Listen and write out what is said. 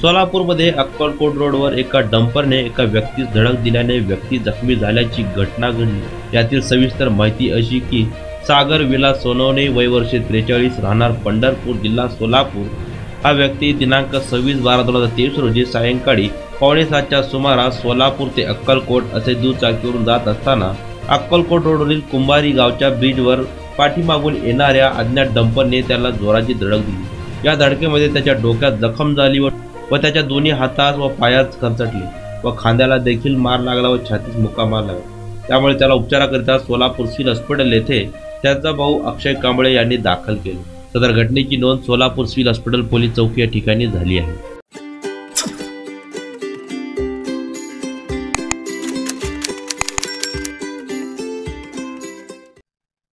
सोलापूरमध्ये अक्कलकोट रोडवर एका डंपरने एका व्यक्तीस धडक दिल्याने व्यक्ती जखमी झाल्याची घटना घडली। यातील सविस्तर माहिती अशी की सागर विलास सोनवणे वय वर्षे 43 राहणार पंढरपूर जिल्हा सोलापूर हा व्यक्ती दिनांक 26/12/2023 रोजी सायंकाळी 6:45च्या सुमारास सोलापूर ते अक्कलकोट असे दुचाकीवरून जात असताना अक्कलकोट रोडवरील कुंभारी गावच्या ब्रिजवर पाठीमागून येणाऱ्या अज्ञात डंपरने त्याला जोराची धडक दिली। या धडकेमध्ये त्याच्या डोक्यात जखम झाली व त्याच्या दोन्ही हातात व पायात खरचटले व खांद्याला देखील मार लागला व छातीस मुक्का मार लागला। त्यामुळे त्याला उपचाराकरिता सोलापूर सिव्हिल हॉस्पिटल येथे त्याचा भाऊ अक्षय कांबळे यांनी दाखल केले। सदर घटनेची नोंद सोलापूर सिव्हिल हॉस्पिटल पोलीस चौकी या ठिकाणी झाली आहे।